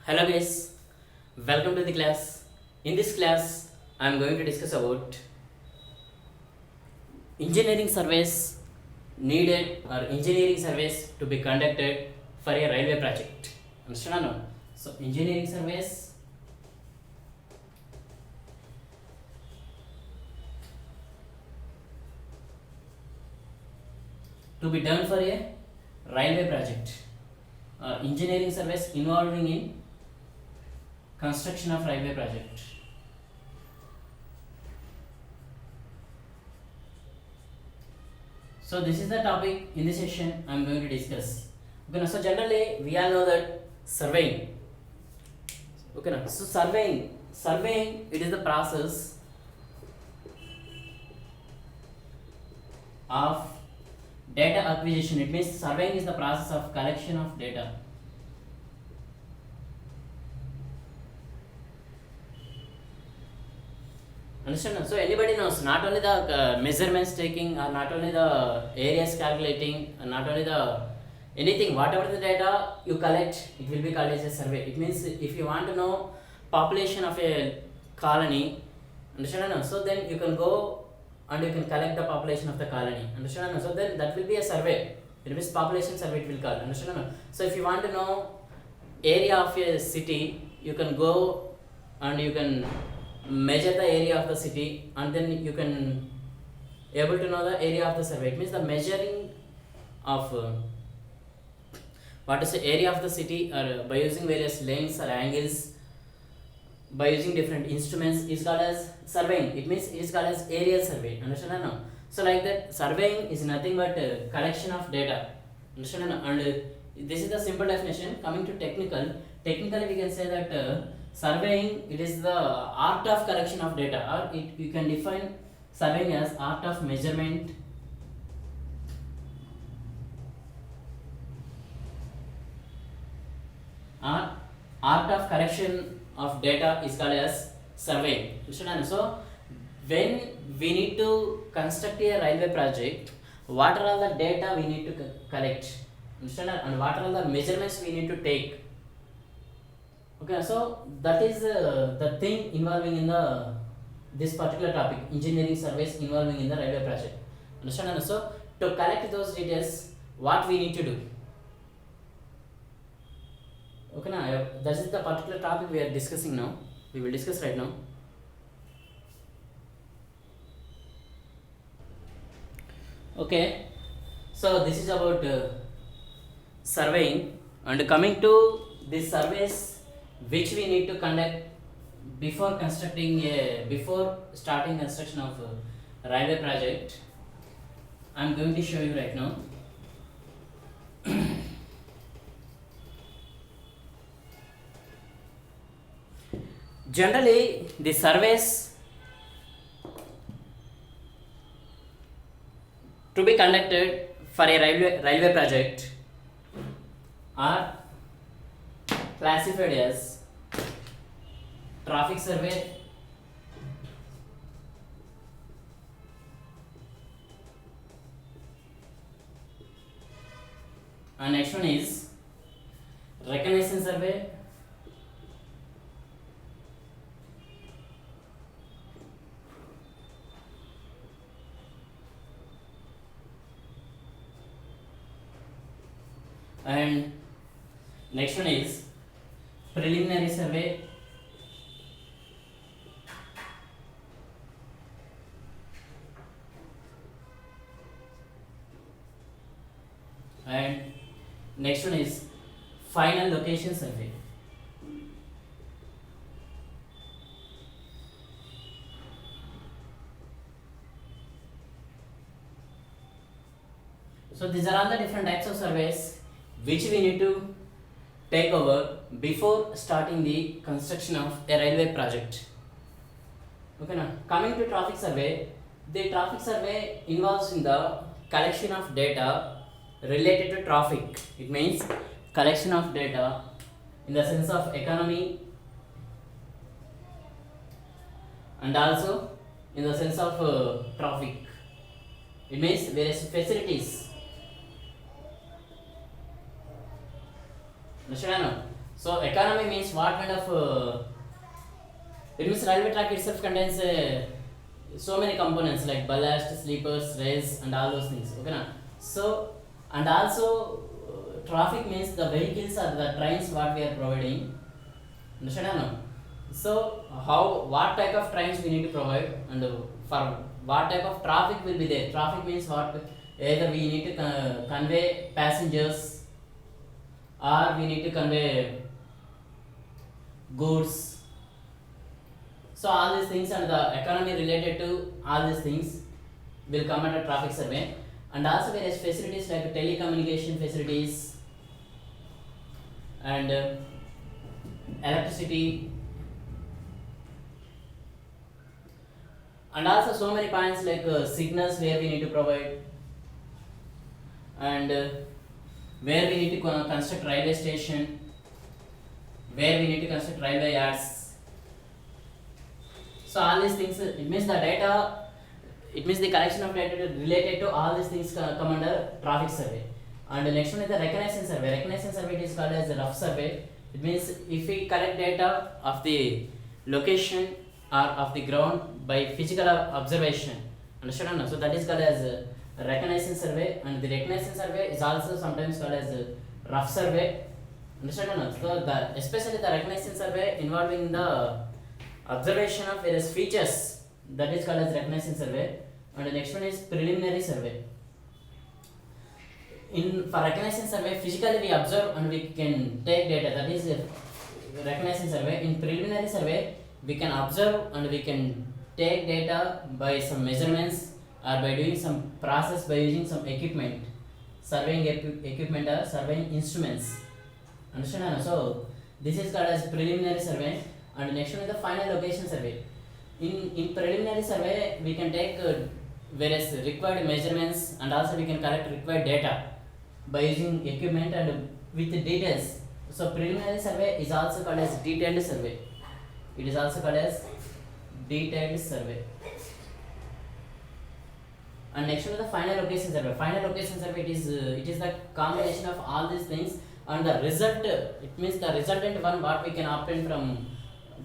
Hello guys, welcome to the class. In this class, I am going to discuss about engineering surveys needed or engineering surveys to be conducted for a railway project. Understand or no? So engineering surveys to be done for a railway project or engineering surveys involving in construction of railway project. So this is the topic in this session I am going to discuss. Okay, now, so generally we all know that surveying. Okay, now, so surveying it is the process of data acquisition. It means surveying is the process of collection of data. Understand? So anybody knows not only the measurements taking or not only the areas calculating or not only the anything, whatever the data you collect, it will be called as a survey. It means if you want to know population of a colony, understand? So then you can go and you can collect the population of the colony. Understand? So then that will be a survey. It means population survey it will call. Understand? So if you want to know area of a city, you can go and you can measure the area of the city and then you can able to know the area of the survey. It means the measuring of what is the area of the city or by using various lengths or angles by using different instruments is called as surveying. It means it is called as aerial survey. Understand or no? So like that surveying is nothing but collection of data. Understand or no? And this is the simple definition. Coming to technically we can say that surveying it is the art of collection of data, or you can define surveying as art of measurement, art of collection of data is called as surveying. So when we need to construct a railway project, what are all the data we need to collect, and what are all the measurements we need to take. Okay, so that is the thing involving in the this particular topic, engineering surveys involving in the railway project. Understand? So to collect those details, what we need to do. Okay, now that is the particular topic we are discussing now. We will discuss right now. Okay, so this is about surveying, and coming to these surveys which we need to conduct before starting construction of a railway project. I am going to show you right now. Generally the surveys to be conducted for a railway project are classified as traffic survey, and next one is recognition survey, and next one is preliminary survey, and next one is final location survey. So these are all the different types of surveys which we need to take over before starting the construction of a railway project. Okay, now coming to traffic survey, the traffic survey involves in the collection of data related to traffic. It means collection of data in the sense of economy and also in the sense of traffic. It means various facilities. Understand? So economy means what kind of it means railway track itself contains so many components like ballast, sleepers, rails, and all those things. Okay, na? So and also traffic means the vehicles or the trains what we are providing. Understand or no? So how what type of trains we need to provide and for what type of traffic will be there. Traffic means what either we need to convey passengers or we need to convey goods. So all these things and the economy related to all these things will come under traffic survey, and also various facilities like telecommunication facilities and electricity, and also so many points like signals where we need to provide, and where we need to construct railway station, where we need to construct railway yards. So all these things, it means the data, it means the collection of data related to all these things come under traffic survey. And the next one is the reconnaissance survey. Reconnaissance survey is called as a rough survey. It means if we collect data of the location or of the ground by physical observation. Understand? No? So that is called as a reconnaissance survey, and the reconnaissance survey is also sometimes called as a rough survey. Understand? No? So especially the reconnaissance survey involving the observation of various features, that is called as reconnaissance survey. And the next one is preliminary survey. For reconnaissance survey, physically we observe and we can take data, that is reconnaissance survey. In preliminary survey, we can observe and we can take data by some measurements or by doing some process by using some equipment, surveying equipment or surveying instruments. Understand? So this is called as preliminary survey. And next one is the final location survey. In preliminary survey, we can take various required measurements, and also we can collect required data by using equipment and with details. So preliminary survey is also called as detailed survey. It is also called as detailed survey. And next one is the final location survey. Final location survey, it is the combination of all these things, and the result, it means the resultant one what we can obtain from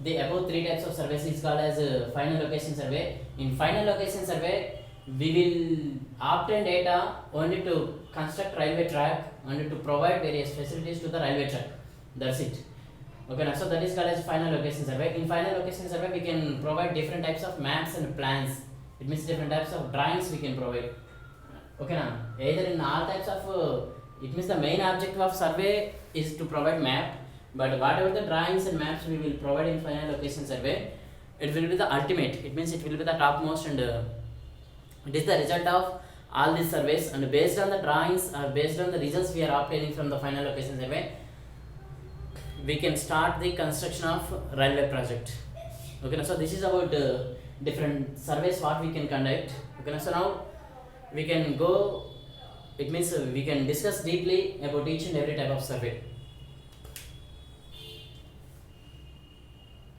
the above three types of surveys is called as final location survey. In final location survey, we will obtain data only to construct railway track and to provide various facilities to the railway track. That's it. Okay, now so that is called as final location survey. In final location survey, we can provide different types of maps and plans. It means different types of drawings we can provide. Okay, now either in all types of it means the main objective of survey is to provide map. But whatever the drawings and maps we will provide in final location survey, it will be the ultimate. It means it will be the topmost, and it is the result of all these surveys. And based on the drawings or based on the results we are obtaining from the final location survey, we can start the construction of railway project. Okay, so this is about different surveys what we can conduct. Okay, so now we can go. It means we can discuss deeply about each and every type of survey.